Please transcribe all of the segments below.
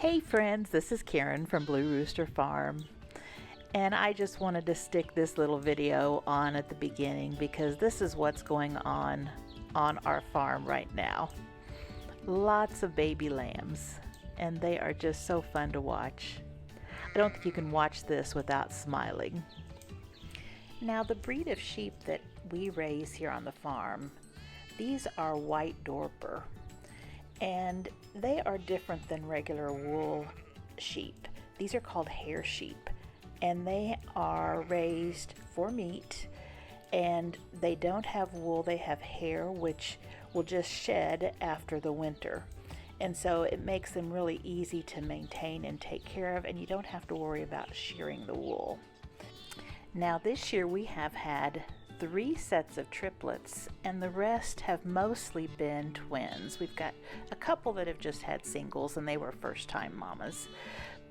Hey friends, this is Karen from Blue Rooster Farm, and I just wanted to stick this little video on at the beginning because this is what's going on our farm right now. Lots of baby lambs, and they are just so fun to watch. I don't think you can watch this without smiling. Now, the breed of sheep that we raise here on the farm, these are white Dorper. And they are different than regular wool sheep. These are called hair sheep, and they are raised for meat, and they don't have wool, they have hair which will just shed after the winter. And so it makes them really easy to maintain and take care of, and you don't have to worry about shearing the wool. Now this year we have had 3 sets of triplets, and the rest have mostly been twins. We've got a couple that have just had singles, and they were first-time mamas.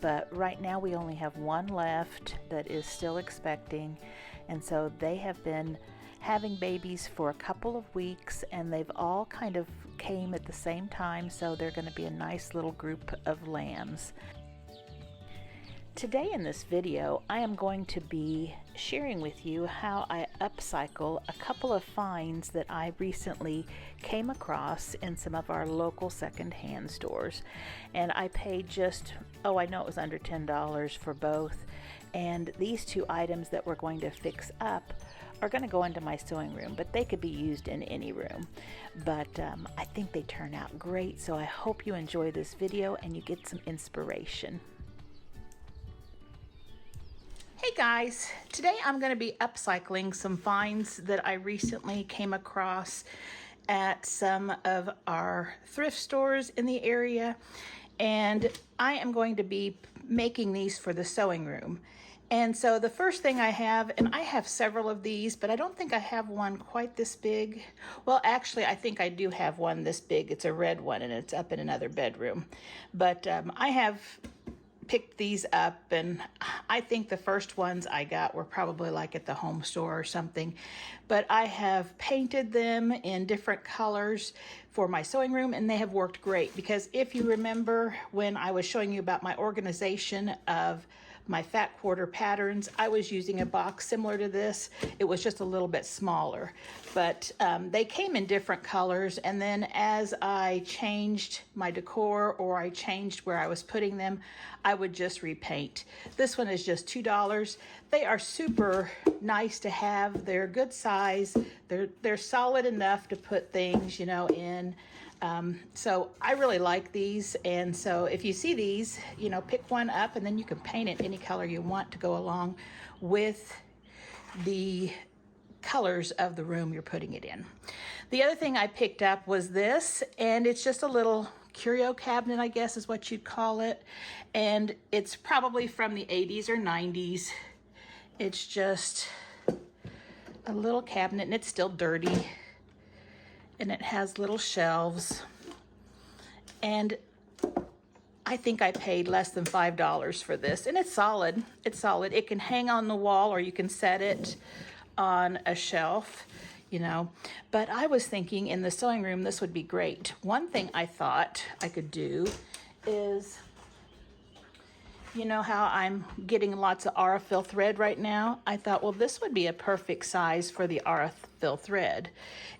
But right now we only have one left that is still expecting, and so they have been having babies for a couple of weeks, and they've all kind of came at the same time, so they're going to be a nice little group of lambs. Today in this video, I am going to be sharing with you how I upcycle a couple of finds that I recently came across in some of our local secondhand stores. And I paid just, I know it was under $10 for both. And these 2 items that we're going to fix up are going to go into my sewing room, but they could be used in any room. But I think they turn out great, so I hope you enjoy this video and you get some inspiration. Hey guys, today I'm going to be upcycling some finds that I recently came across at some of our thrift stores in the area, and I am going to be making these for the sewing room. And so the first thing I have, and I have several of these, but I don't think I have one quite this big. Well, actually, I think I do have one this big. It's a red one, and it's up in another bedroom. But I have picked these up, and I think the first ones I got were probably like at the home store or something, but I have painted them in different colors for my sewing room, and they have worked great. Because if you remember when I was showing you about my organization of my fat quarter patterns, I was using a box similar to this. It was just a little bit smaller, but they came in different colors. And then as I changed my decor, or I changed where I was putting them, I would just repaint. This one is just $2. They are super nice to have. They're good size. They're solid enough to put things, in. So I really like these, and so if you see these, pick one up, and then you can paint it any color you want to go along with the colors of the room you're putting it in. The other thing I picked up was this, and it's just a little curio cabinet, I guess is what you'd call it, and it's probably from the 80s or 90s. It's just a little cabinet, and it's still dirty, and it has little shelves, and I think I paid less than $5 for this, and it's solid. It's solid. It can hang on the wall, or you can set it on a shelf, but I was thinking in the sewing room this would be great. One thing I thought I could do is, how I'm getting lots of Aurifil thread right now? I thought, well, this would be a perfect size for the Aurifil thread.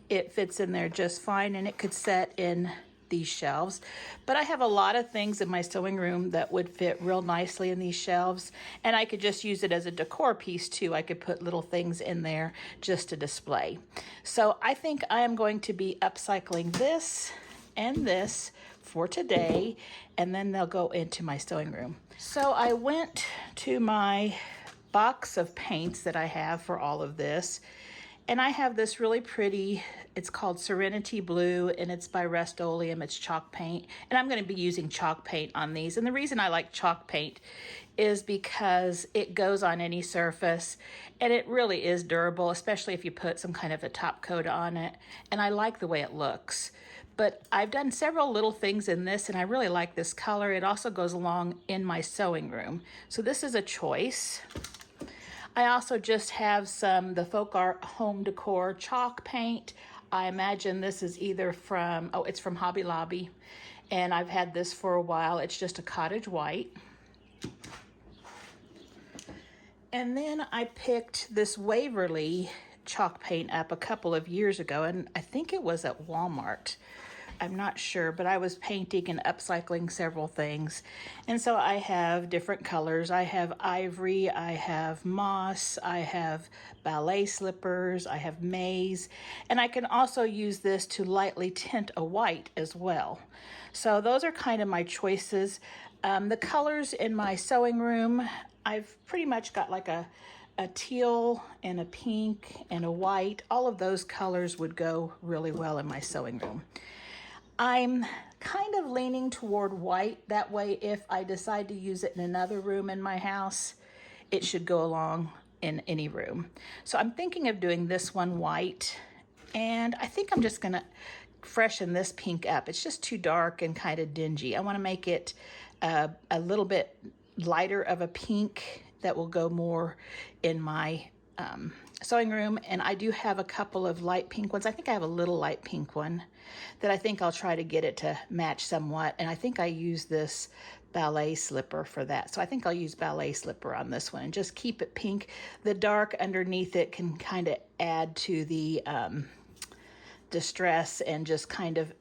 It fits in there just fine, and it could set in these shelves. But I have a lot of things in my sewing room that would fit real nicely in these shelves, and I could just use it as a decor piece too. I could put little things in there just to display. So I think I am going to be upcycling this and this for today, and then they'll go into my sewing room. So I went to my box of paints that I have for all of this, and I have this really pretty, it's called Serenity Blue, and it's by Rust-Oleum. It's chalk paint, and I'm going to be using chalk paint on these. And the reason I like chalk paint is because it goes on any surface, and it really is durable, especially if you put some kind of a top coat on it, and I like the way it looks. But I've done several little things in this, and I really like this color. It also goes along in my sewing room. So this is a choice. I also just have the Folk Art Home Decor chalk paint. I imagine this is either from, oh, it's from Hobby Lobby, and I've had this for a while. It's just a cottage white. And then I picked this Waverly chalk paint up a couple of years ago, and I think it was at Walmart. I'm not sure, but I was painting and upcycling several things. And so I have different colors. I have ivory, I have moss, I have ballet slippers, I have maize, and I can also use this to lightly tint a white as well. So those are kind of my choices. The colors in my sewing room, I've pretty much got like a teal and a pink and a white. All of those colors would go really well in my sewing room. I'm kind of leaning toward white. That way, if I decide to use it in another room in my house, it should go along in any room. So I'm thinking of doing this one white, and I think I'm just gonna freshen this pink up. It's just too dark and kind of dingy. I wanna make it a little bit lighter of a pink that will go more in my sewing room. And I do have a couple of light pink ones. I think I have a little light pink one that I think I'll try to get it to match somewhat. And I think I use this ballet slipper for that. So I think I'll use ballet slipper on this one and just keep it pink. The dark underneath it can kind of add to the distress and just kind of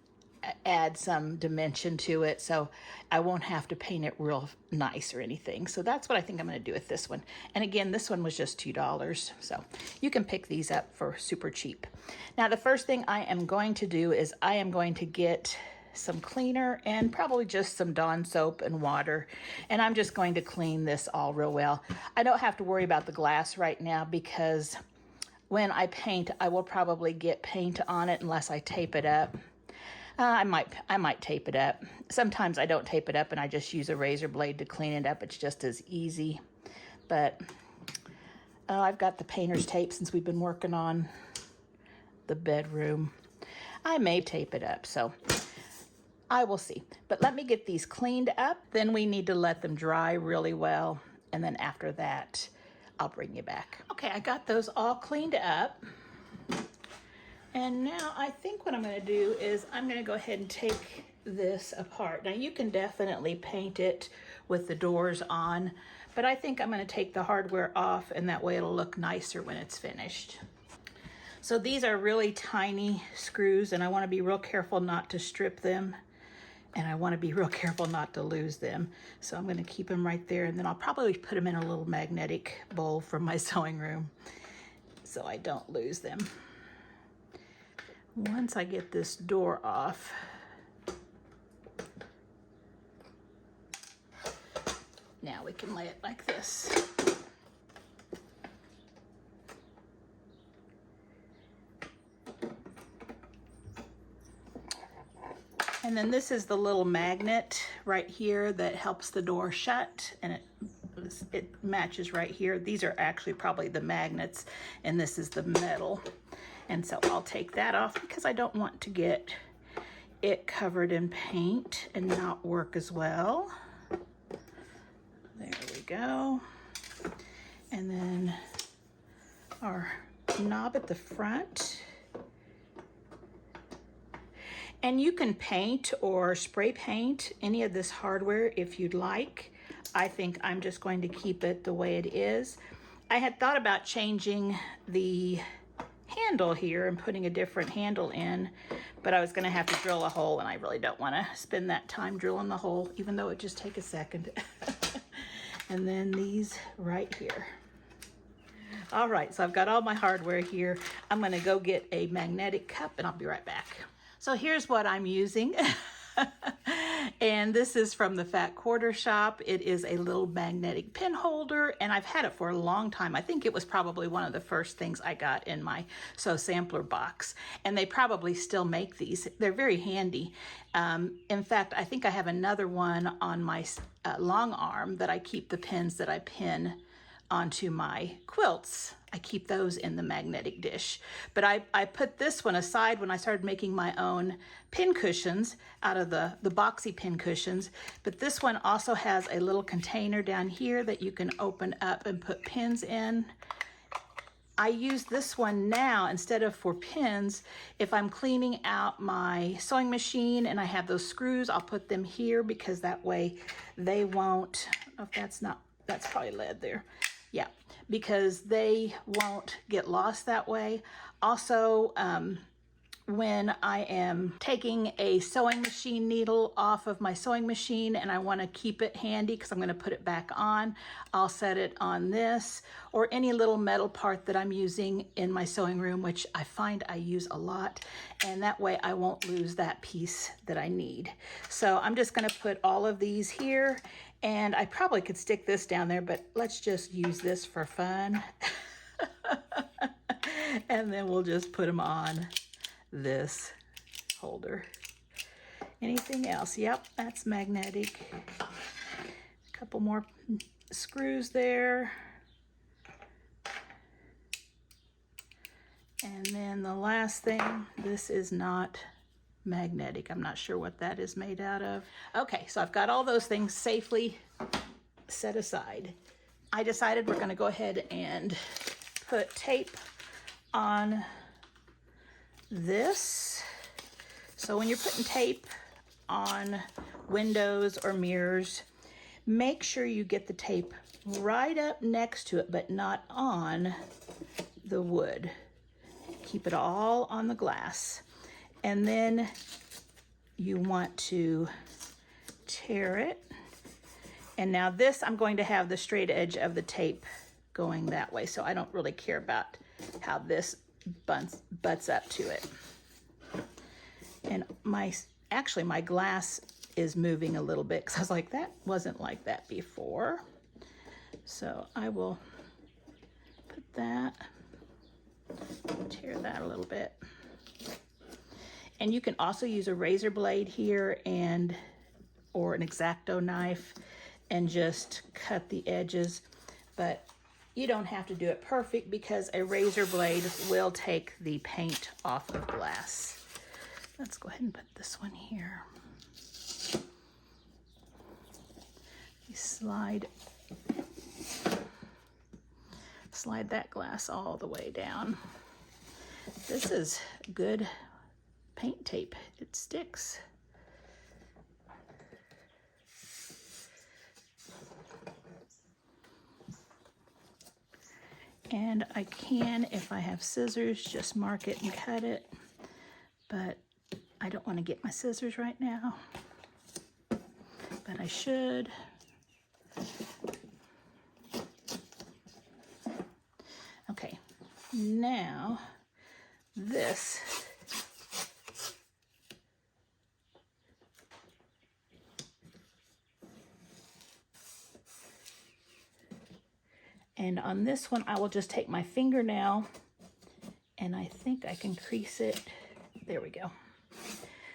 add some dimension to it, so I won't have to paint it real nice or anything. So that's what I think I'm going to do with this one. And again, this one was just $2, so you can pick these up for super cheap. Now, the first thing I am going to do is I am going to get some cleaner and probably just some Dawn soap and water, and I'm just going to clean this all real well. I don't have to worry about the glass right now because when I paint, I will probably get paint on it unless I tape it up. I might tape it up. Sometimes I don't tape it up and I just use a razor blade to clean it up. It's just as easy. But I've got the painter's tape since we've been working on the bedroom. I may tape it up, so I will see. But let me get these cleaned up. Then we need to let them dry really well. And then after that, I'll bring you back. Okay, I got those all cleaned up. And now I think what I'm going to do is I'm going to go ahead and take this apart. Now you can definitely paint it with the doors on, but I think I'm going to take the hardware off, and that way it'll look nicer when it's finished. So these are really tiny screws, and I want to be real careful not to strip them, and I want to be real careful not to lose them. So I'm going to keep them right there, and then I'll probably put them in a little magnetic bowl from my sewing room so I don't lose them. Once I get this door off, now we can lay it like this. And then this is the little magnet right here that helps the door shut, and it matches right here. These are actually probably the magnets, and this is the metal. And so I'll take that off because I don't want to get it covered in paint and not work as well. There we go. And then our knob at the front. And you can paint or spray paint any of this hardware if you'd like. I think I'm just going to keep it the way it is. I had thought about changing the handle here and putting a different handle in, but I was going to have to drill a hole, and I really don't want to spend that time drilling the hole, even though it just take a second. And then these right here. All right, so I've got all my hardware here. I'm going to go get a magnetic cup, and I'll be right back. So here's what I'm using. And this is from the Fat Quarter Shop. It is a little magnetic pin holder, and I've had it for a long time. I think it was probably one of the first things I got in my Sew Sampler box, and they probably still make these. They're very handy. In fact, I think I have another one on my long arm that I keep the pins that I pin onto my quilts. I keep those in the magnetic dish. But I put this one aside when I started making my own pin cushions out of the boxy pin cushions. But this one also has a little container down here that you can open up and put pins in. I use this one now instead of for pins. If I'm cleaning out my sewing machine and I have those screws, I'll put them here because that way they won't, I don't know if that's not, that's probably lead there. Yeah, because they won't get lost that way. Also, when I am taking a sewing machine needle off of my sewing machine and I want to keep it handy because I'm going to put it back on, I'll set it on this or any little metal part that I'm using in my sewing room, which I find I use a lot, and that way I won't lose that piece that I need. So I'm just going to put all of these here, and I probably could stick this down there, but let's just use this for fun. And then we'll just put them on this holder. Anything else? Yep, that's magnetic. A couple more screws there. And then the last thing, this is not magnetic. I'm not sure what that is made out of. Okay, so I've got all those things safely set aside. I decided we're going to go ahead and put tape on this. So when you're putting tape on windows or mirrors, make sure you get the tape right up next to it, but not on the wood. Keep it all on the glass. And then you want to tear it. And now this, I'm going to have the straight edge of the tape going that way, so I don't really care about how this butts up to it. And actually my glass is moving a little bit because I was like, that wasn't like that before. So I will put that, tear that a little bit. And you can also use a razor blade here or an X-Acto knife and just cut the edges, but you don't have to do it perfect because a razor blade will take the paint off of glass. Let's go ahead and put this one here. You slide that glass all the way down. This is good paint tape. It sticks. And I can, if I have scissors, just mark it and cut it, but I don't want to get my scissors right now, but I should. Okay, now this. And on this one, I will just take my fingernail and I think I can crease it. There we go.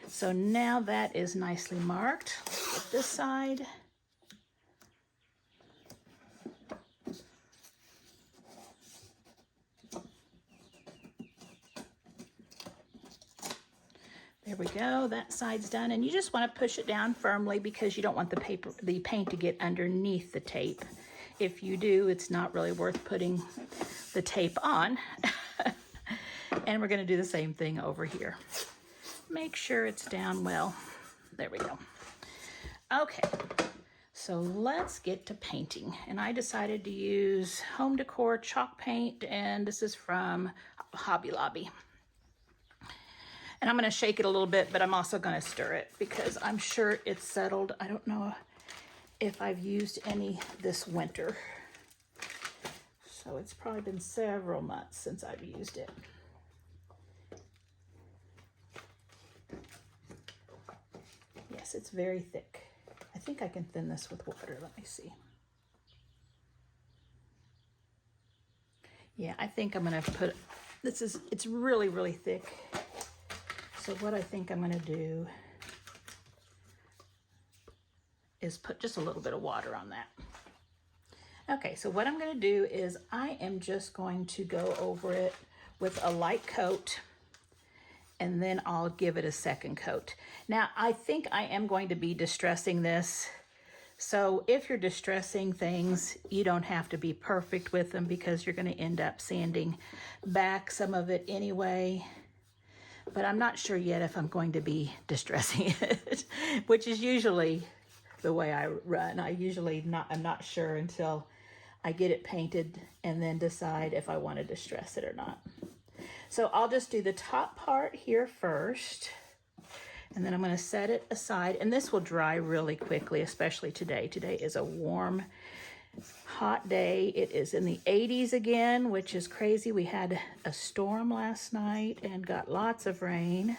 So now that is nicely marked. Let's get this side. There we go, that side's done. And you just want to push it down firmly because you don't want the paint to get underneath the tape. If you do, it's not really worth putting the tape on. And we're going to do the same thing over here. Make sure it's down well. There we go. Okay, so let's get to painting. And I decided to use Home Decor chalk paint, and this is from Hobby Lobby. And I'm going to shake it a little bit, but I'm also going to stir it because I'm sure it's settled. I don't know if I've used any this winter. So it's probably been several months since I've used it. Yes, it's very thick. I think I can thin this with water. Let me see. Yeah, I think I'm gonna put, it's really, really thick. So what I think I'm gonna do is put just a little bit of water on that. Okay, so what I'm gonna do is I am just going to go over it with a light coat, and then I'll give it a second coat. Now, I think I am going to be distressing this, So if you're distressing things, you don't have to be perfect with them because you're going to end up sanding back some of it anyway. But I'm not sure yet if I'm going to be distressing it, which is usually the way I run. I'm not sure until I get it painted and then decide if I want to distress it or not. So I'll just do the top part here first, and then I'm going to set it aside, and this will dry really quickly, especially today. Today is a warm, hot day. It is in the 80s again, which is crazy. We had a storm last night and got lots of rain.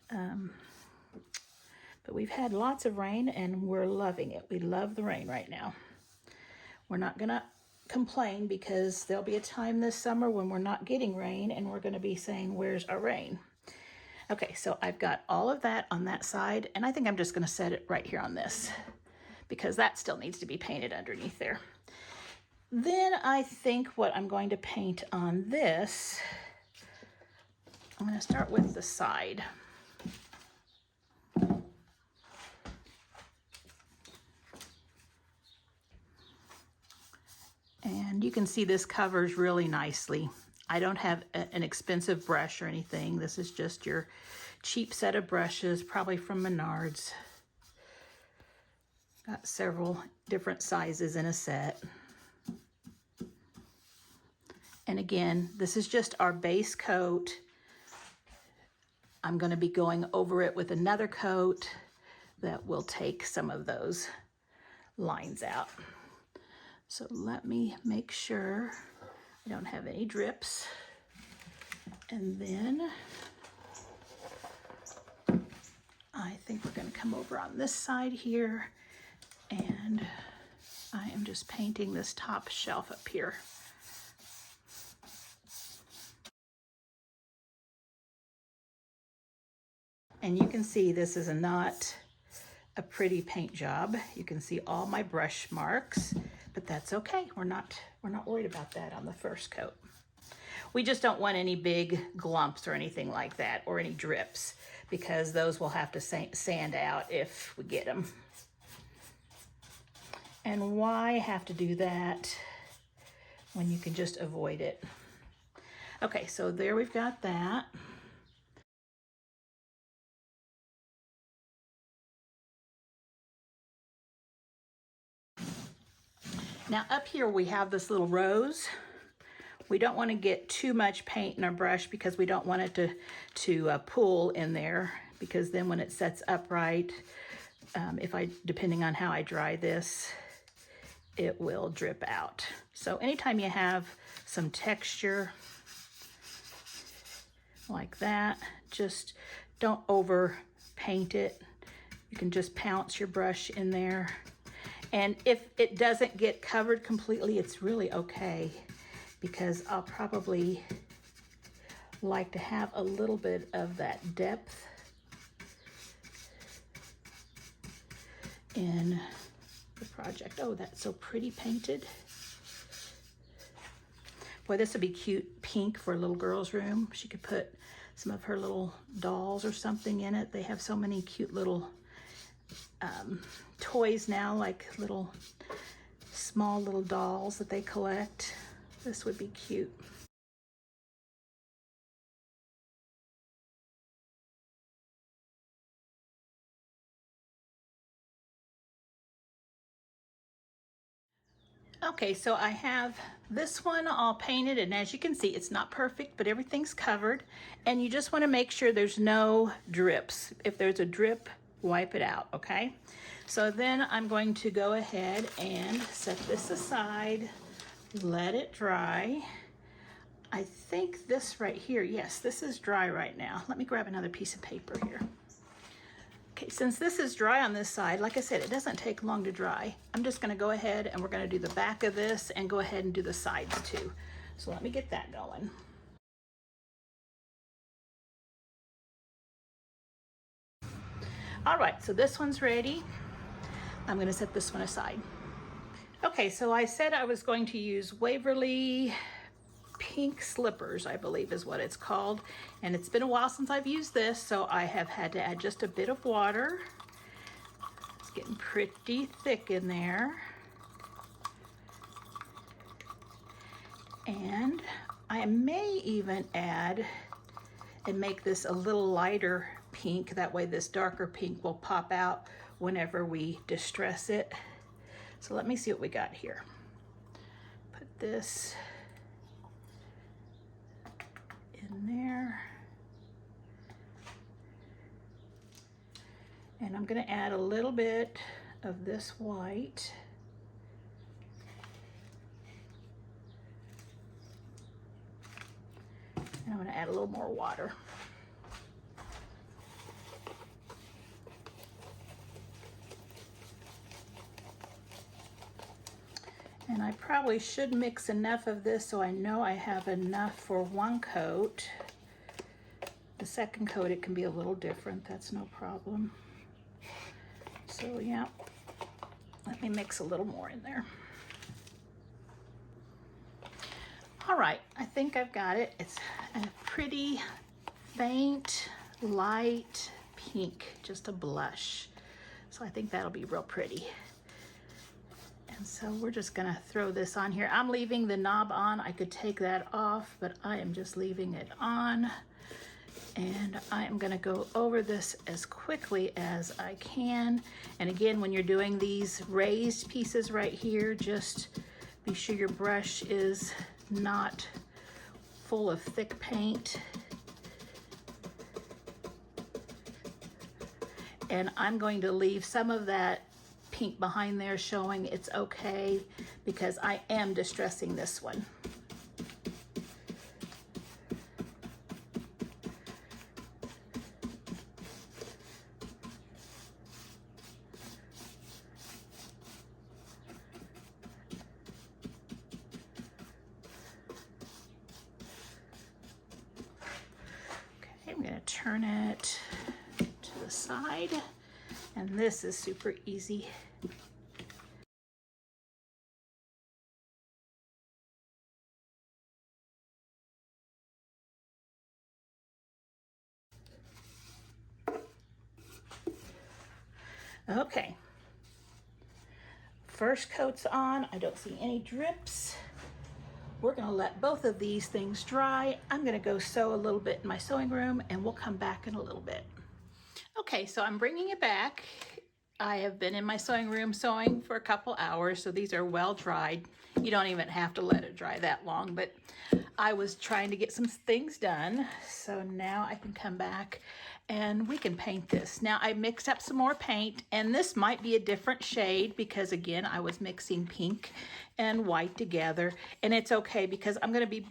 But we've had lots of rain and we're loving it. We love the rain right now. We're not gonna complain because there'll be a time this summer when we're not getting rain and we're gonna be saying, where's our rain? Okay, so I've got all of that on that side, and I think I'm just gonna set it right here on this because that still needs to be painted underneath there. Then I think what I'm going to paint on this, I'm gonna start with the side. And you can see this covers really nicely. I don't have an expensive brush or anything. This is just your cheap set of brushes, probably from Menards. Got several different sizes in a set. And again, this is just our base coat. I'm going to be going over it with another coat that will take some of those lines out. So let me make sure I don't have any drips. And then I think we're going to come over on this side here, and I am just painting this top shelf up here. And you can see this is not a pretty paint job. You can see all my brush marks, but that's okay. We're not worried about that on the first coat. We just don't want any big glumps or anything like that, or any drips, because those will have to sand out if we get them. And why have to do that when you can just avoid it? Okay, so there we've got that. Now up here we have this little rose. We don't want to get too much paint in our brush because we don't want it to pool in there, because then when it sets upright, depending on how I dry this, it will drip out. So anytime you have some texture like that, just don't over paint it. You can just pounce your brush in there. And if it doesn't get covered completely, it's really okay, because I'll probably like to have a little bit of that depth in the project. Oh, that's so pretty painted. Boy, this would be cute pink for a little girl's room. She could put some of her little dolls or something in it. They have so many cute little toys now, like small little dolls that they collect. This would be cute. Okay, so I have this one all painted, and as you can see, it's not perfect, but everything's covered, and you just want to make sure there's no drips. If there's a drip, wipe it out, okay? So then I'm going to go ahead and set this aside, let it dry. I think this right here, yes, this is dry right now. Let me grab another piece of paper here. Okay, since this is dry on this side, like I said, it doesn't take long to dry. I'm just gonna go ahead and we're gonna do the back of this and go ahead and do the sides too. So let me get that going. All right, so this one's ready. I'm gonna set this one aside. Okay, so I said I was going to use Waverly Pink Slippers, I believe is what it's called. And it's been a while since I've used this, so I have had to add just a bit of water. getting pretty thick in there. And I may even add and make this a little lighter pink. That way this darker pink will pop out whenever we distress it. So let me see what we got here. Put this in there. And I'm going to add a little bit of this white. And I'm going to add a little more water. And I probably should mix enough of this so I know I have enough for one coat. The second coat, it can be a little different. That's no problem. So yeah, let me mix a little more in there. All right, I think I've got it. It's a pretty faint, light pink, just a blush. So I think that'll be real pretty. And so we're just gonna throw this on here. I'm leaving the knob on. I could take that off, but I am just leaving it on. And I am gonna go over this as quickly as I can. And again, when you're doing these raised pieces right here, just be sure your brush is not full of thick paint. And I'm going to leave some of that pink behind there showing it's okay because I am distressing this one. I'm going to turn it to the side, and this is super easy. Okay, first coat's on. I don't see any drips. We're gonna let both of these things dry. I'm gonna go sew a little bit in my sewing room and we'll come back in a little bit. Okay, so I'm bringing it back. I have been in my sewing room sewing for a couple hours, so these are well dried. You don't even have to let it dry that long, but I was trying to get some things done. So now I can come back and we can paint this. Now I mixed up some more paint, and this might be a different shade because again, I was mixing pink and white together, and it's okay because I'm gonna be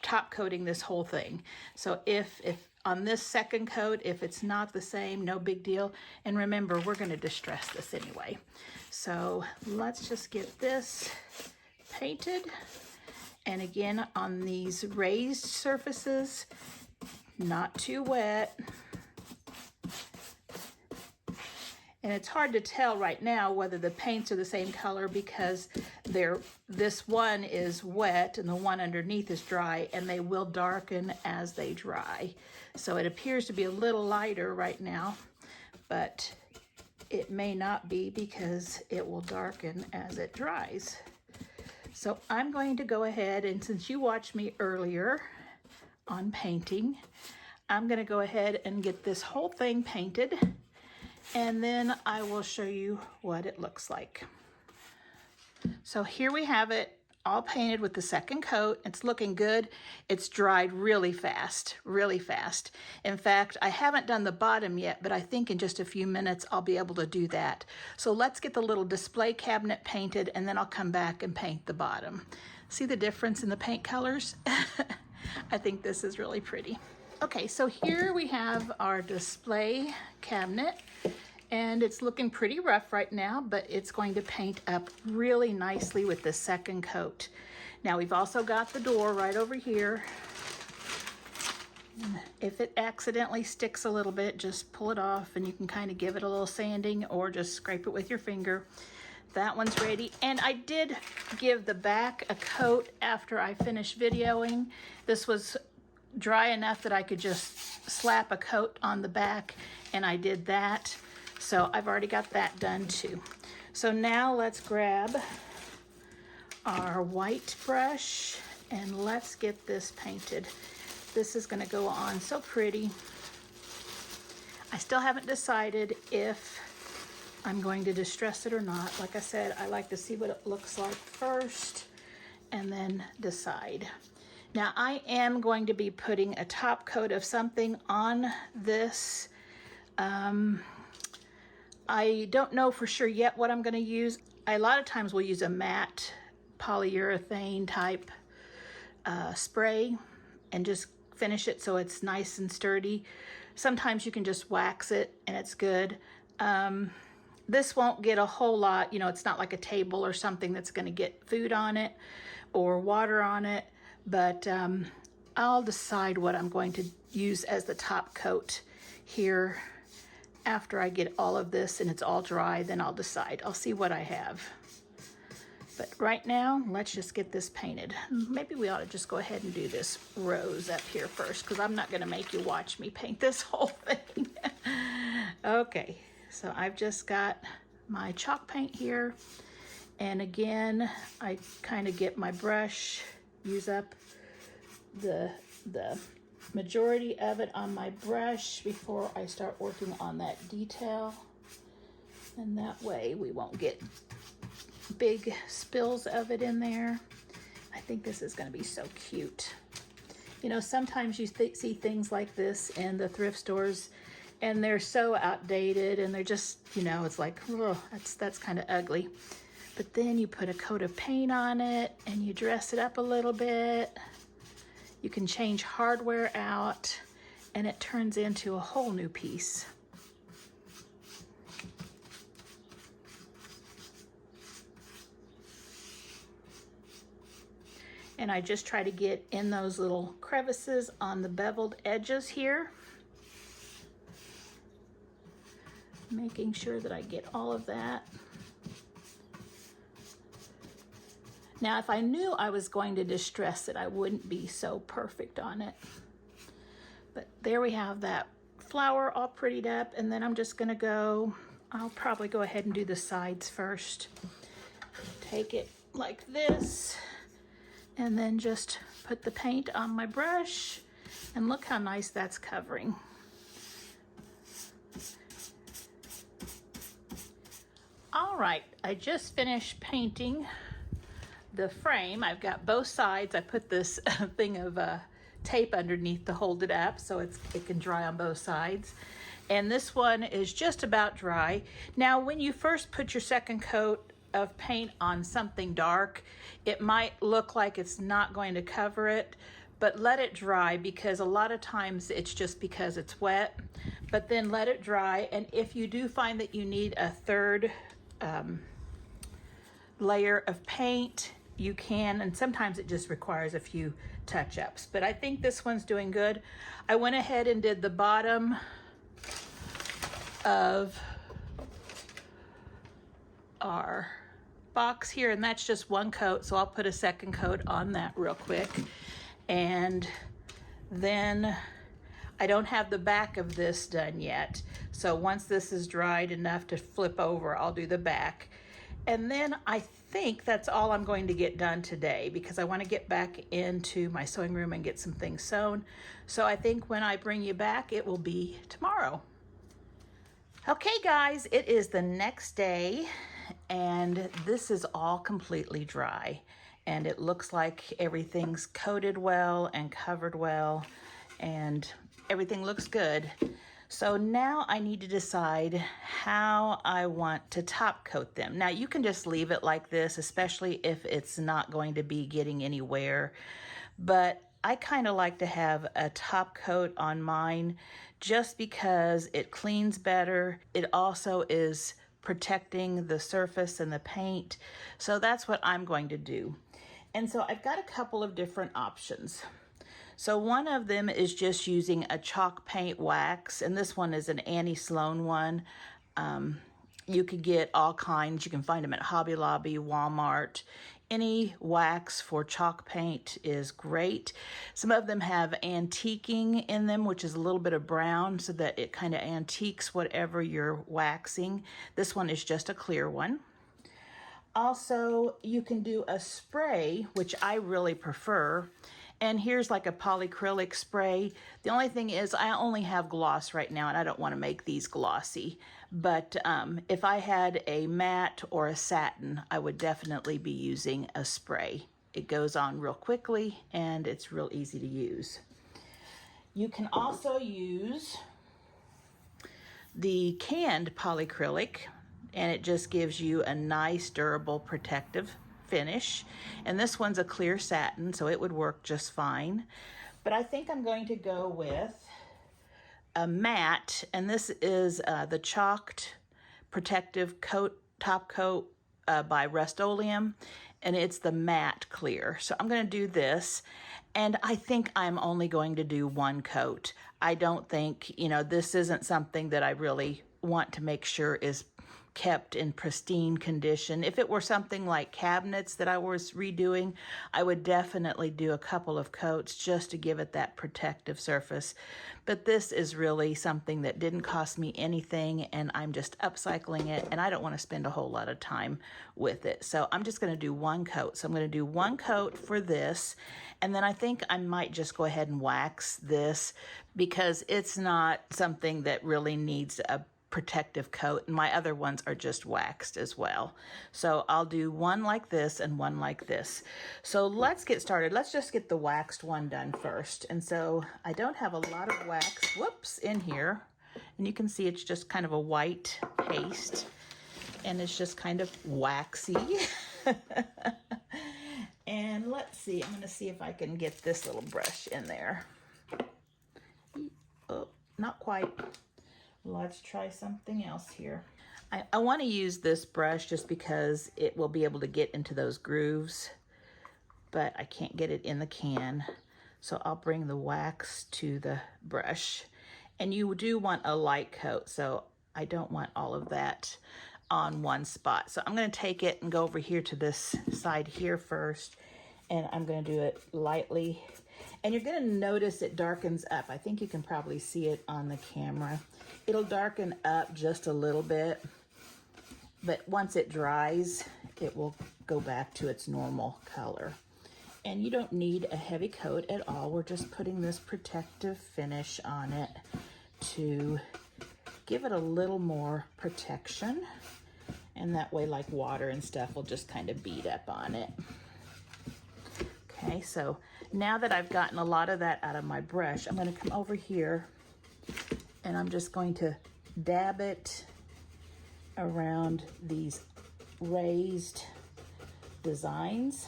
top coating this whole thing. So if on this second coat, if it's not the same, no big deal. And remember, we're gonna distress this anyway. So let's just get this painted. And again, on these raised surfaces, not too wet. And it's hard to tell right now whether the paints are the same color because this one is wet and the one underneath is dry, and they will darken as they dry. So it appears to be a little lighter right now, but it may not be because it will darken as it dries. So I'm going to go ahead, and since you watched me earlier on painting, I'm going to go ahead and get this whole thing painted, and then I will show you what it looks like. So here we have it all painted with the second coat. It's looking good. It's dried really fast, really fast. In fact, I haven't done the bottom yet, but I think in just a few minutes I'll be able to do that. So let's get the little display cabinet painted, and then I'll come back and paint the bottom. See the difference in the paint colors? I think this is really pretty. Okay, so here we have our display cabinet, and it's looking pretty rough right now, but it's going to paint up really nicely with the second coat. Now we've also got the door right over here. If it accidentally sticks a little bit, just pull it off, and you can kind of give it a little sanding or just scrape it with your finger. That one's ready. And I did give the back a coat after I finished videoing. This was dry enough that I could just slap a coat on the back, and I did that. So I've already got that done too. So now let's grab our white brush and let's get this painted. This is going to go on so pretty. I still haven't decided if I'm going to distress it or not. Like I said, I like to see what it looks like first and then decide. Now I am going to be putting a top coat of something on this. I don't know for sure yet what I'm going to use. A lot of times we'll use a matte polyurethane type spray and just finish it so it's nice and sturdy. Sometimes you can just wax it and it's good. This won't get a whole lot, you know, it's not like a table or something that's going to get food on it or water on it, but I'll decide what I'm going to use as the top coat here. After I get all of this and it's all dry, then I'll decide. I'll see what I have. But right now, let's just get this painted. Maybe we ought to just go ahead and do this rose up here first, because I'm not going to make you watch me paint this whole thing. Okay, so I've just got my chalk paint here. And again, I kind of get my brush, use up the majority of it on my brush before I start working on that detail. And that way we won't get big spills of it in there. I think this is going to be so cute. You know, sometimes you see things like this in the thrift stores and they're so outdated and they're just, you know, it's like, oh, that's kind of ugly. But then you put a coat of paint on it and you dress it up a little bit. You can change hardware out and it turns into a whole new piece. And I just try to get in those little crevices on the beveled edges here. Making sure that I get all of that. Now, if I knew I was going to distress it, I wouldn't be so perfect on it. But there we have that flower all prettied up, and then I'm just gonna go, I'll probably go ahead and do the sides first. Take it like this, and then just put the paint on my brush, and look how nice that's covering. All right, I just finished painting the frame. I've got both sides. I put this thing of tape underneath to hold it up so it can dry on both sides. And this one is just about dry. Now, when you first put your second coat of paint on something dark, it might look like it's not going to cover it, but let it dry, because a lot of times it's just because it's wet. But then let it dry, and if you do find that you need a third layer of paint, you can, and sometimes it just requires a few touch-ups. But I think this one's doing good. I went ahead and did the bottom of our box here, and that's just one coat, so I'll put a second coat on that real quick. And then I don't have the back of this done yet, so once this is dried enough to flip over, I'll do the back. And then I think that's all I'm going to get done today, because I want to get back into my sewing room and get some things sewn. So I think when I bring you back, it will be tomorrow. Okay guys, it is the next day and this is all completely dry, and it looks like everything's coated well and covered well and everything looks good. So now I need to decide how I want to top coat them. Now you can just leave it like this, especially if it's not going to be getting any wear, but I kind of like to have a top coat on mine just because it cleans better. It also is protecting the surface and the paint. So that's what I'm going to do. And so I've got a couple of different options. So one of them is just using a chalk paint wax, and this one is an Annie Sloan one. You could get all kinds. You can find them at Hobby Lobby, Walmart. Any wax for chalk paint is great. Some of them have antiquing in them, which is a little bit of brown so that it kind of antiques whatever you're waxing. This one is just a clear one. Also, you can do a spray, which I really prefer. And here's like a polyacrylic spray. The only thing is I only have gloss right now and I don't want to make these glossy. But if I had a matte or a satin, I would definitely be using a spray. It goes on real quickly and it's real easy to use. You can also use the canned polyacrylic, and it just gives you a nice, durable, protective finish. And this one's a clear satin, so it would work just fine. But I think I'm going to go with a matte, and this is the Chalked Protective Coat, Top Coat by Rust-Oleum, and it's the matte clear. So I'm going to do this, and I think I'm only going to do one coat. I don't think, this isn't something that I really want to make sure is kept in pristine condition. If it were something like cabinets that I was redoing, I would definitely do a couple of coats just to give it that protective surface. But this is really something that didn't cost me anything, and I'm just upcycling it, and I don't want to spend a whole lot of time with it. So I'm just going to do one coat. So I'm going to do one coat for this, and then I think I might just go ahead and wax this because it's not something that really needs a protective coat, and my other ones are just waxed as well. So I'll do one like this and one like this. So let's get started. Let's just get the waxed one done first. And so I don't have a lot of wax, in here. And you can see it's just kind of a white paste, and it's just kind of waxy. And let's see, I'm going to see if I can get this little brush in there. Oh, not quite. Let's try something else here. I want to use this brush just because it will be able to get into those grooves, but I can't get it in the can. So I'll bring the wax to the brush. And you do want a light coat, so I don't want all of that on one spot. So I'm going to take it and go over here to this side here first, and I'm going to do it lightly. And you're going to notice it darkens up. I think you can probably see it on the camera. It'll darken up just a little bit, but once it dries, it will go back to its normal color. And you don't need a heavy coat at all. We're just putting this protective finish on it to give it a little more protection. And that way, like water and stuff will just kind of bead up on it. Okay, so now that I've gotten a lot of that out of my brush, I'm going to come over here and I'm just going to dab it around these raised designs.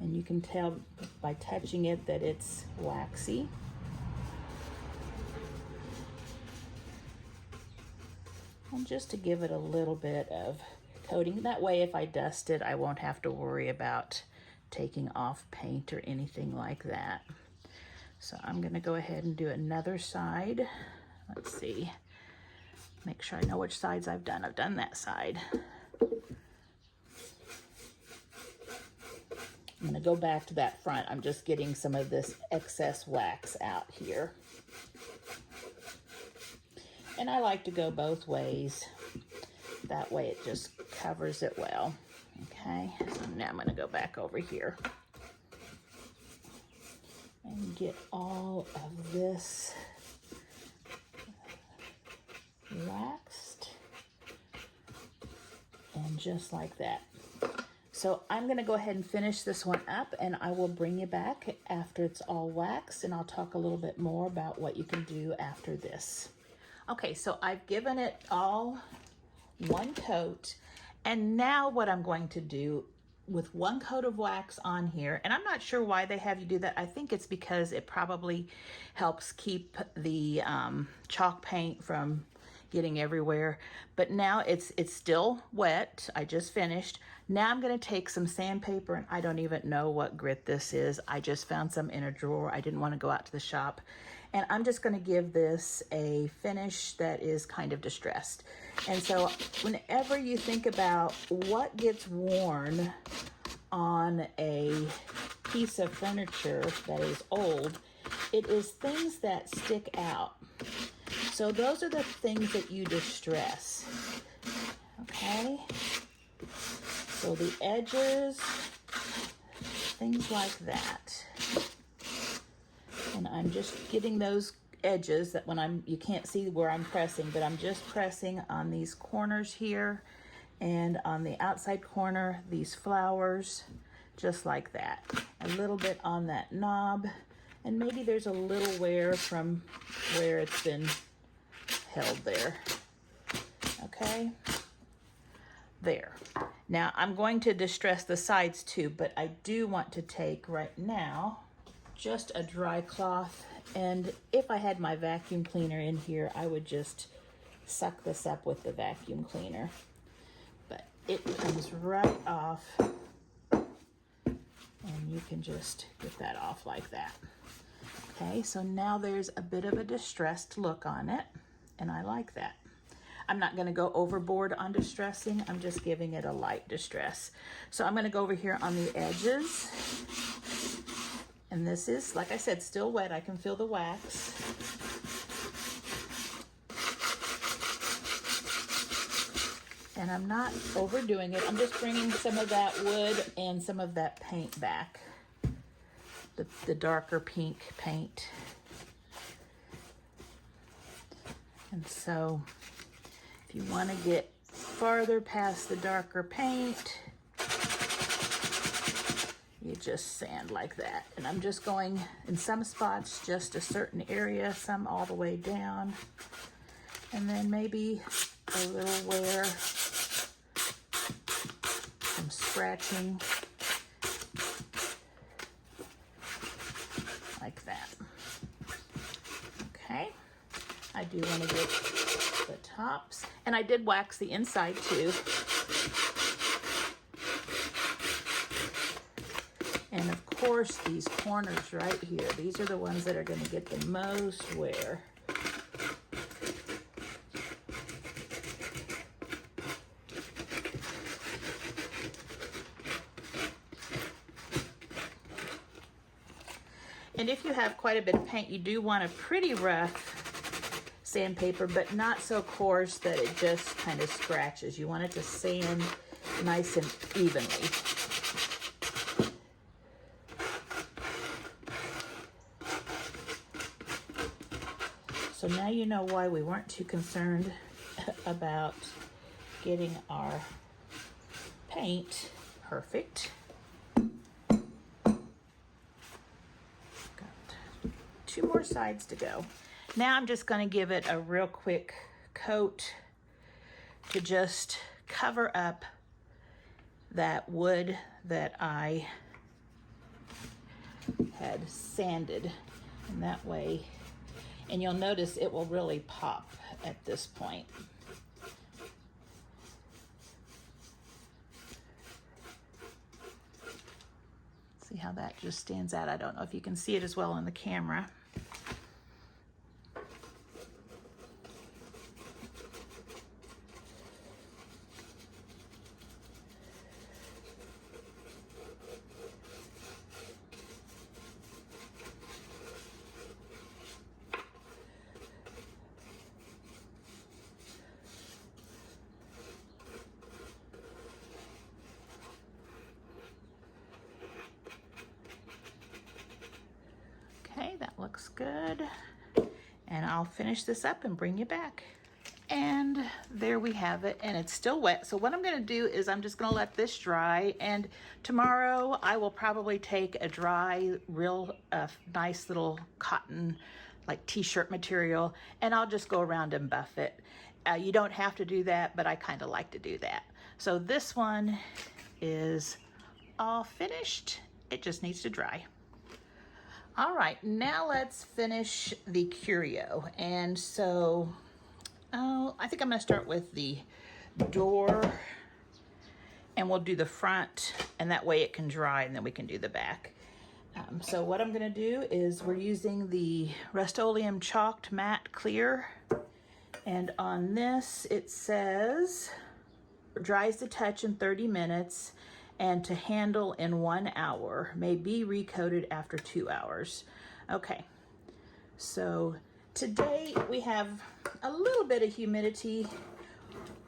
And you can tell by touching it that it's waxy. And just to give it a little bit of coating. That way, if I dust it, I won't have to worry about taking off paint or anything like that. So I'm going to go ahead and do another side. Let's see. Make sure I know which sides I've done. I've done that side. I'm going to go back to that front. I'm just getting some of this excess wax out here. And I like to go both ways. That way it just covers it well. Okay, so now I'm going to go back over here and get all of this waxed, and just like that. So I'm going to go ahead and finish this one up, and I will bring you back after it's all waxed, and I'll talk a little bit more about what you can do after this. Okay, so I've given it all one coat, and now what I'm going to do with one coat of wax on here, and I'm not sure why they have you do that. I think it's because it probably helps keep the chalk paint from getting everywhere. But now it's still wet. I just finished. Now I'm going to take some sandpaper, and I don't even know what grit this is. I just found some in a drawer. I didn't want to go out to the shop And I'm just going to give this a finish that is kind of distressed. And so whenever you think about what gets worn on a piece of furniture that is old, it is things that stick out. So those are the things that you distress. Okay? So the edges, things like that. And I'm just getting those edges that when you can't see where I'm pressing, but I'm just pressing on these corners here and on the outside corner, these flowers, just like that. A little bit on that knob, and maybe there's a little wear from where it's been held there. Okay, there. Now I'm going to distress the sides too, but I do want to take right now just a dry cloth, and if I had my vacuum cleaner in here, I would just suck this up with the vacuum cleaner. But it comes right off, and you can just get that off like that. Okay, so now there's a bit of a distressed look on it, and I like that. I'm not going to go overboard on distressing. I'm just giving it a light distress. So I'm going to go over here on the edges. And this is, like I said, still wet. I can feel the wax. And I'm not overdoing it. I'm just bringing some of that wood and some of that paint back. The darker pink paint. And so if you want to get farther past the darker paint, you just sand like that. And I'm just going in some spots, just a certain area, some all the way down. And then maybe a little wear, some scratching, like that. Okay, I do want to get the tops. And I did wax the inside too. And of course, these corners right here, these are the ones that are going to get the most wear. And if you have quite a bit of paint, you do want a pretty rough sandpaper, but not so coarse that it just kind of scratches. You want it to sand nice and evenly. So now you know why we weren't too concerned about getting our paint perfect. Got 2 more sides to go. Now I'm just going to give it a real quick coat to just cover up that wood that I had sanded, and that way, and you'll notice it will really pop at this point. See how that just stands out? I don't know if you can see it as well on the camera. Okay, that looks good. And I'll finish this up and bring you back. And there we have it, and it's still wet. So what I'm gonna do is I'm just gonna let this dry, and tomorrow I will probably take a dry, real nice little cotton, like t-shirt material, and I'll just go around and buff it. You don't have to do that, but I kind of like to do that. So this one is all finished. It just needs to dry. All right, now let's finish the curio. And so, I think I'm gonna start with the door, and we'll do the front, and that way it can dry, and then we can do the back. So what I'm going to do is we're using the Rust-Oleum Chalked Matte Clear, and on this it says dries to touch in 30 minutes and to handle in 1 hour, may be recoated after 2 hours. Okay, so today we have a little bit of humidity.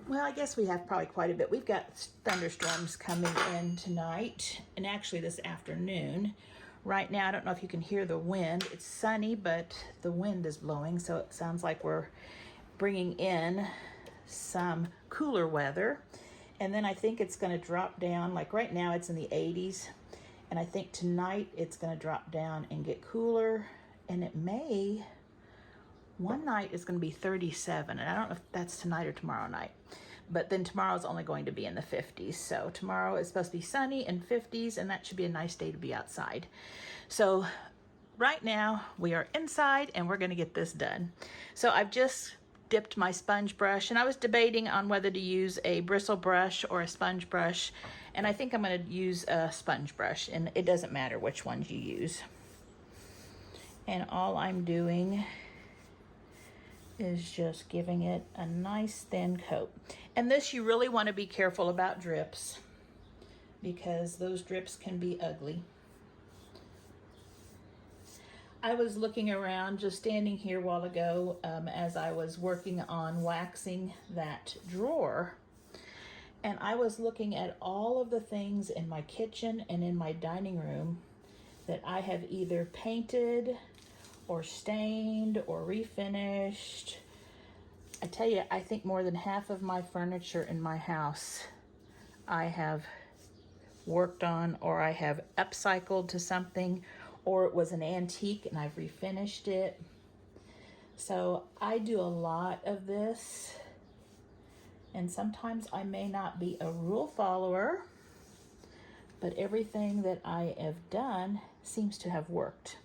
Well, I guess we have probably quite a bit. We've got thunderstorms coming in tonight and actually this afternoon. Right now, I don't know if you can hear the wind. It's sunny, but the wind is blowing, so it sounds like we're bringing in some cooler weather. And then I think it's going to drop down. Like right now, it's in the 80s. And I think tonight it's going to drop down and get cooler. And it may, one night is going to be 37. And I don't know if that's tonight or tomorrow night. But then tomorrow's only going to be in the 50s. So tomorrow is supposed to be sunny and 50s, and that should be a nice day to be outside. So right now we are inside and we're going to get this done. So I've just dipped my sponge brush, and I was debating on whether to use a bristle brush or a sponge brush, and I think I'm going to use a sponge brush, and it doesn't matter which ones you use. And all I'm doing is just giving it a nice thin coat. And this, you really want to be careful about drips, because those drips can be ugly. I was looking around, just standing here a while ago, as I was working on waxing that drawer, and I was looking at all of the things in my kitchen and in my dining room that I have either painted or stained or refinished. I tell you, I think more than half of my furniture in my house I have worked on, or I have upcycled to something, or it was an antique and I've refinished it. So I do a lot of this, and sometimes I may not be a rule follower, but everything that I have done seems to have worked.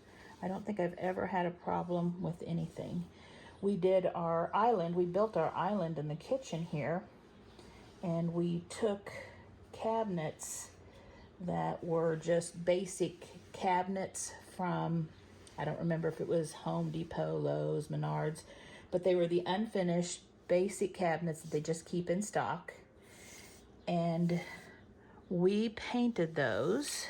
I don't think I've ever had a problem with anything. We did our island, we built our island in the kitchen here, and we took cabinets that were just basic cabinets from, I don't remember if it was Home Depot, Lowe's, Menards, but they were the unfinished basic cabinets that they just keep in stock. And we painted those,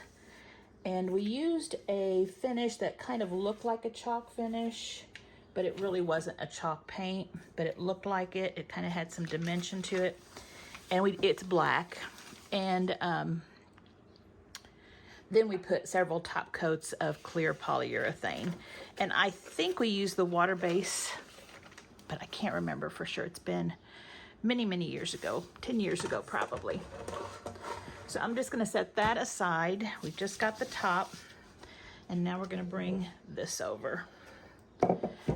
and we used a finish that kind of looked like a chalk finish, but it really wasn't a chalk paint, but it looked like it. It kind of had some dimension to it. And it's black. And then we put several top coats of clear polyurethane. And I think we used the water base, but I can't remember for sure. It's been many, many years ago, 10 years ago probably. So I'm just gonna set that aside. We've just got the top, and now we're gonna bring this over.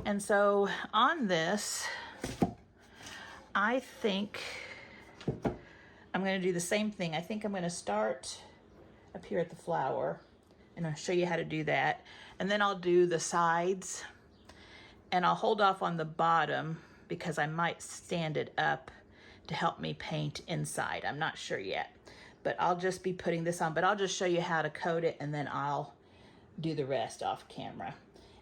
And so on this, I think I'm gonna do the same thing. I think I'm gonna start up here at the flower, and I'll show you how to do that. And then I'll do the sides, and I'll hold off on the bottom because I might stand it up to help me paint inside. I'm not sure yet, but I'll just be putting this on, but I'll just show you how to coat it, and then I'll do the rest off camera.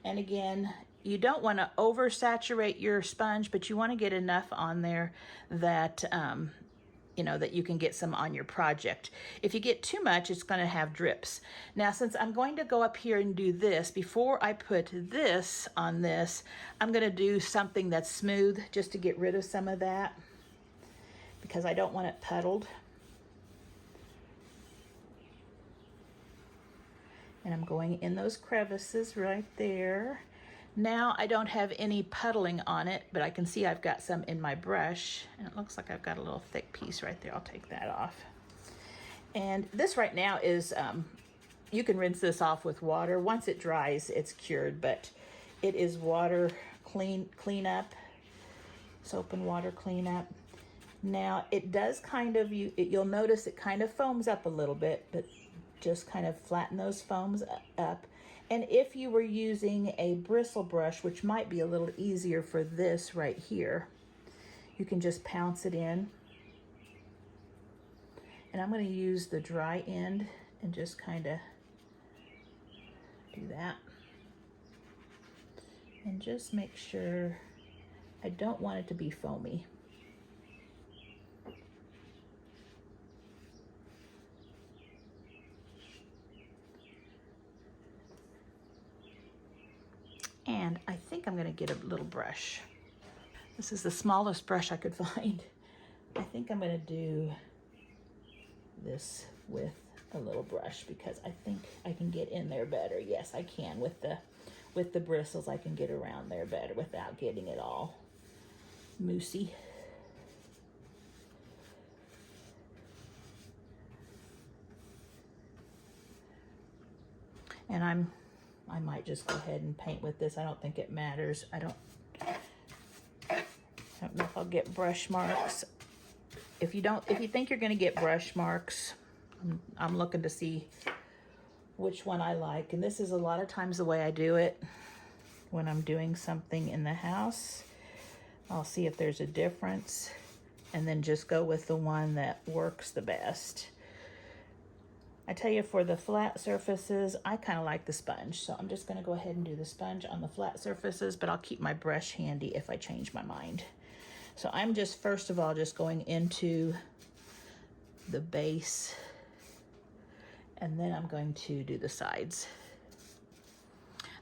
And again, you don't want to oversaturate your sponge, but you want to get enough on there that you know, that you can get some on your project. If you get too much, it's going to have drips. Now, since I'm going to go up here and do this, before I put this on this, I'm going to do something that's smooth just to get rid of some of that, because I don't want it puddled. And I'm going in those crevices right there. Now I don't have any puddling on it, but I can see I've got some in my brush, and it looks like I've got a little thick piece right there. I'll take that off. And this right now is, you can rinse this off with water. Once it dries, it's cured, but it is water cleanup, soap and water cleanup. Now it does kind of, you'll notice it kind of foams up a little bit, but just kind of flatten those foams up. And if you were using a bristle brush, which might be a little easier for this right here, you can just pounce it in. And I'm going to use the dry end and just kind of Do that. And just make sure, I don't want it to be foamy. And I think I'm gonna get a little brush. This is the smallest brush I could find. I think I'm gonna do this with a little brush because I think I can get in there better. Yes, I can. With the bristles, I can get around there better without getting it all moosey. And I might just go ahead and paint with this. I don't think it matters. I don't know if I'll get brush marks. If you think you're gonna get brush marks, I'm looking to see which one I like. And this is a lot of times the way I do it when I'm doing something in the house. I'll see if there's a difference and then just go with the one that works the best. I tell you, for the flat surfaces, I kind of like the sponge. So I'm just gonna go ahead and do the sponge on the flat surfaces, but I'll keep my brush handy if I change my mind. So I'm just, first of all, just going into the base, and then I'm going to do the sides.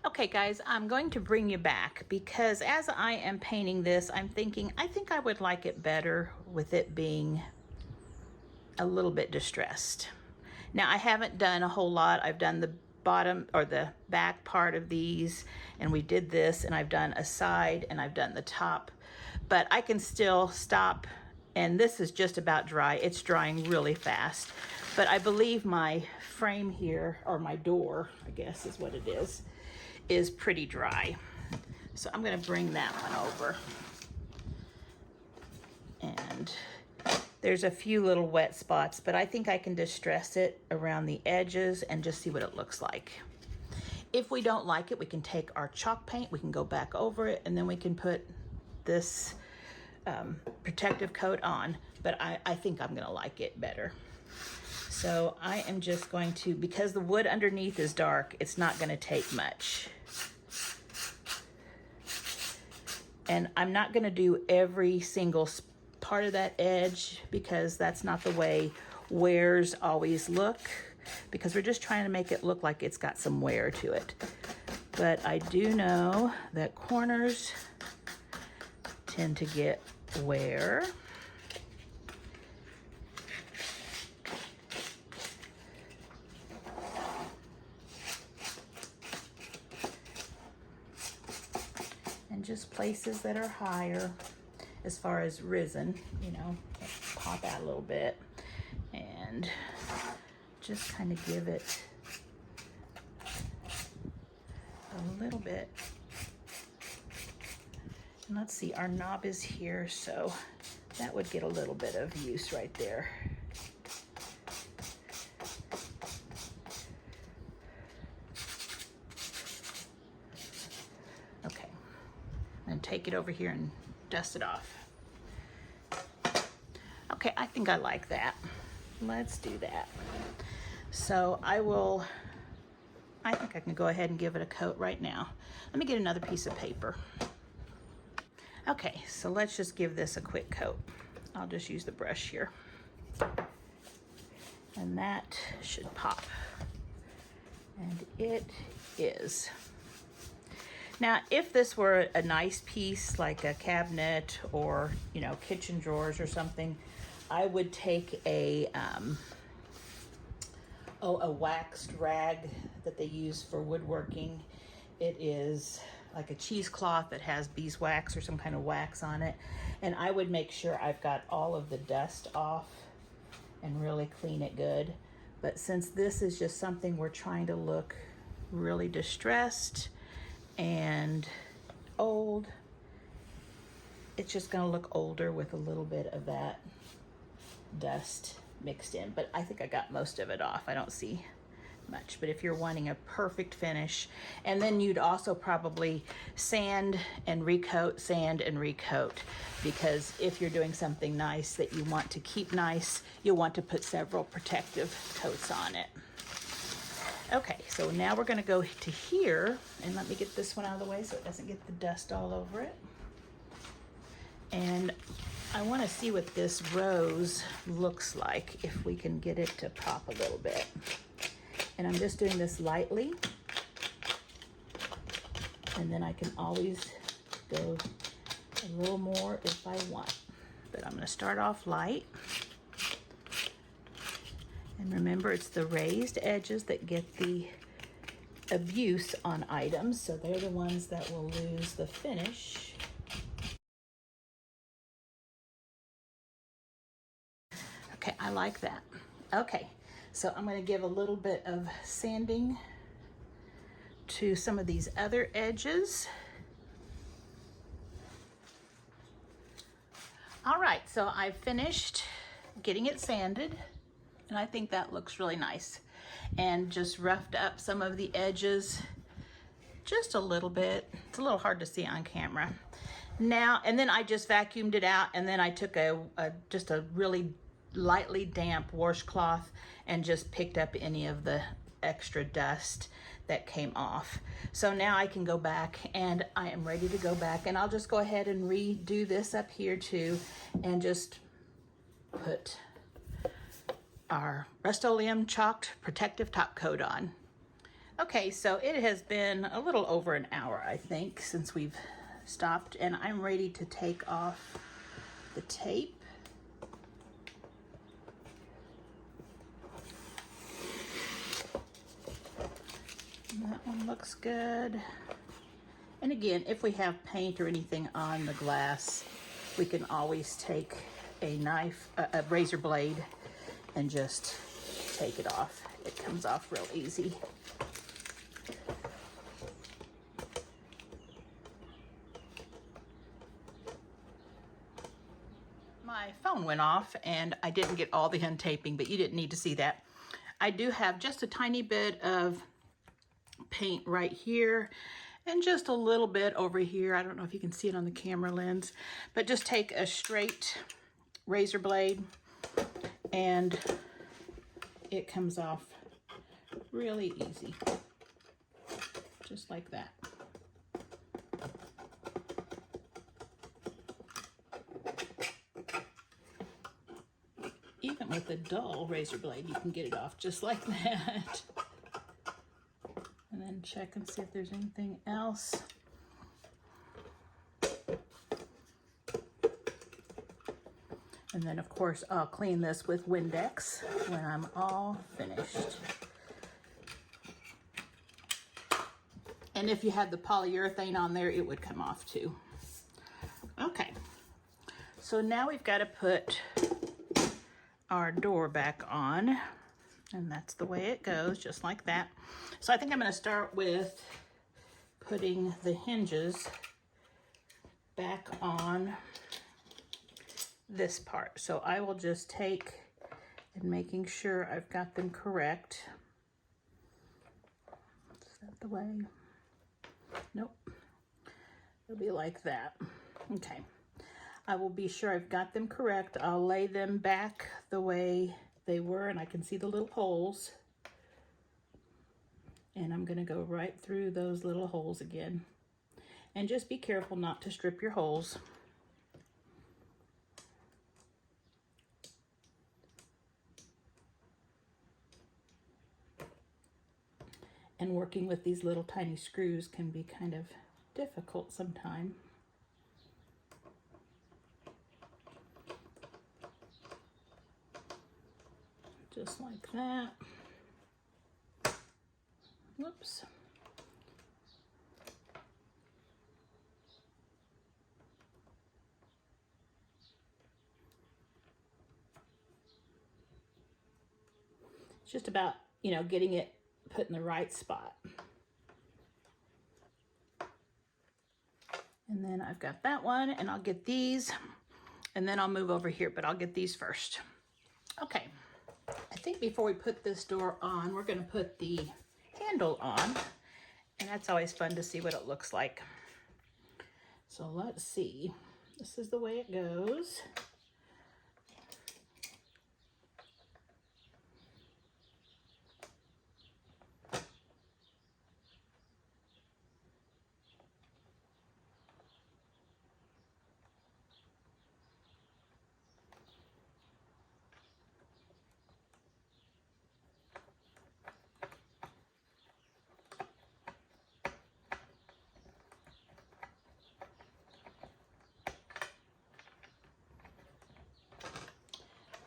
Okay guys, I'm going to bring you back because as I am painting this, I'm thinking, I think I would like it better with it being a little bit distressed. Now I haven't done a whole lot. I've done the bottom or the back part of these, and we did this, and I've done a side and I've done the top, but I can still stop, and this is just about dry. It's drying really fast, but I believe my frame here, or my door, I guess is what it is pretty dry. So I'm gonna bring that one over. And there's a few little wet spots, but I think I can distress it around the edges and just see what it looks like. If we don't like it, we can take our chalk paint, we can go back over it, and then we can put this protective coat on, but I think I'm gonna like it better. So I am just going to, because the wood underneath is dark, it's not gonna take much. And I'm not gonna do every single part of that edge because that's not the way wares always look, because we're just trying to make it look like it's got some wear to it. But I do know that corners tend to get wear. And just places that are higher as far as risen, you know, pop out a little bit and just kind of give it a little bit. And let's see, our knob is here, so that would get a little bit of use right there. Okay, and take it over here and dust it off. Okay, I think I like that. Let's do that. So I think I can go ahead and give it a coat right now. Let me get another piece of paper. Okay, so let's just give this a quick coat. I'll just use the brush here. And that should pop. And it is. Now, if this were a nice piece like a cabinet or, you know, kitchen drawers or something, I would take a waxed rag that they use for woodworking. It is like a cheesecloth that has beeswax or some kind of wax on it. And I would make sure I've got all of the dust off and really clean it good. But since this is just something we're trying to look really distressed and old, it's just gonna look older with a little bit of that dust mixed in. But I think I got most of it off. I don't see much. But if you're wanting a perfect finish, and then you'd also probably sand and recoat, because if you're doing something nice that you want to keep nice, you'll want to put several protective coats on it. Okay, so now we're gonna go to here, and let me get this one out of the way so it doesn't get the dust all over it. And I wanna see what this rose looks like, if we can get it to pop a little bit. And I'm just doing this lightly. And then I can always go a little more if I want. But I'm gonna start off light. And remember, it's the raised edges that get the abuse on items, so they're the ones that will lose the finish. Okay, I like that. Okay, so I'm gonna give a little bit of sanding to some of these other edges. All right, so I've finished getting it sanded, and I think that looks really nice. And just roughed up some of the edges just a little bit. It's a little hard to see on camera. Now, and then I just vacuumed it out, and then I took just a really lightly damp washcloth and just picked up any of the extra dust that came off. So now I can go back, and I am ready to go back, and I'll just go ahead and redo this up here too, and just put our Rust-Oleum chalked protective top coat on. Okay, so it has been a little over an hour, I think, since we've stopped, and I'm ready to take off the tape. And that one looks good. And again, if we have paint or anything on the glass, we can always take a knife, a razor blade, and just take it off. It comes off real easy. My phone went off and I didn't get all the untaping, but you didn't need to see that. I do have just a tiny bit of paint right here and just a little bit over here. I don't know if you can see it on the camera lens, but just take a straight razor blade and it comes off really easy, just like that. Even with a dull razor blade, you can get it off just like that. And then check and see if there's anything else. And then of course I'll clean this with Windex when I'm all finished. And if you had the polyurethane on there, it would come off too. Okay, so now we've got to put our door back on, and that's the way it goes, just like that. So I think I'm going to start with putting the hinges back on this part. So I will just take and making sure I've got them correct. Is that the way? Nope. It'll be like that. Okay. I will be sure I've got them correct. I'll lay them back the way they were, and I can see the little holes. And I'm going to go right through those little holes again. And just be careful not to strip your holes. And working with these little tiny screws can be kind of difficult sometimes. Just like that. Whoops. It's just about, getting it put in the right spot. And then I've got that one, and I'll get these, and then I'll move over here, but I'll get these first. Okay. I think before we put this door on, we're going to put the handle on, and that's always fun to see what it looks like. So let's see. This is the way it goes.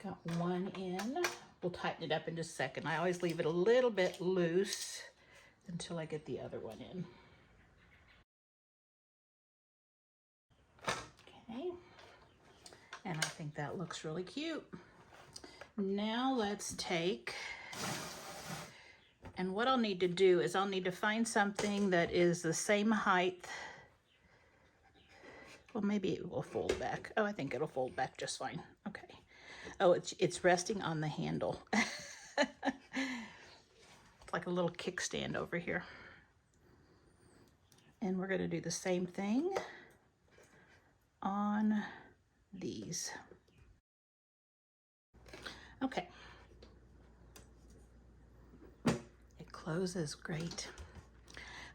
Got one in. We'll tighten it up in just a second. I always leave it a little bit loose until I get the other one in. Okay, and I think that looks really cute. Now let's take, and what I'll need to do is I'll need to find something that is the same height. Well, maybe it will fold back. Oh, I think it'll fold back just fine. Okay. Oh, it's resting on the handle. It's like a little kickstand over here. And we're going to do the same thing on these. Okay. It closes great.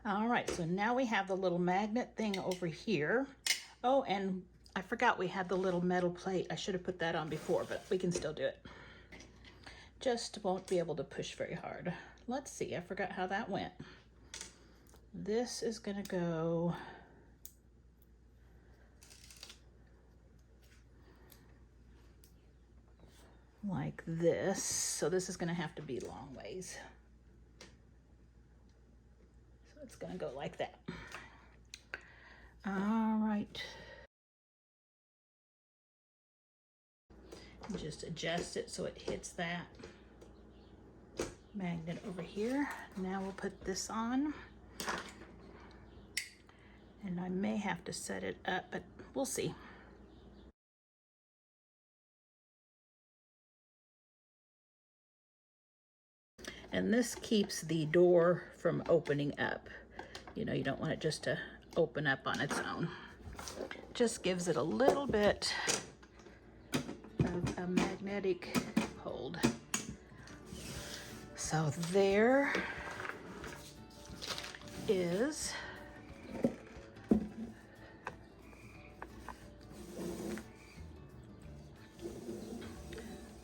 All right, so now we have the little magnet thing over here. Oh, and I forgot we had the little metal plate. I should have put that on before, but we can still do it. Just won't be able to push very hard. Let's see, I forgot how that went. This is gonna go like this. So this is gonna have to be long ways. So it's gonna go like that. All right. Just adjust it so it hits that magnet over here. Now we'll put this on. And I may have to set it up, but we'll see. And this keeps the door from opening up. You know, you don't want it just to open up on its own. Just gives it a little bit of a magnetic hold. So there is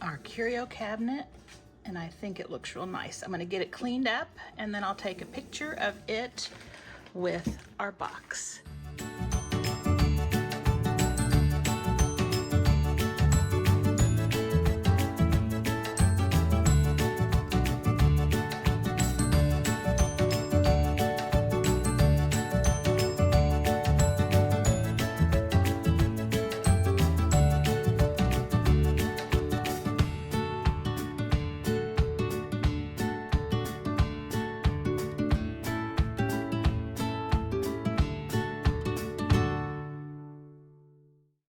our curio cabinet, and I think it looks real nice. I'm going to get it cleaned up and then I'll take a picture of it with our box.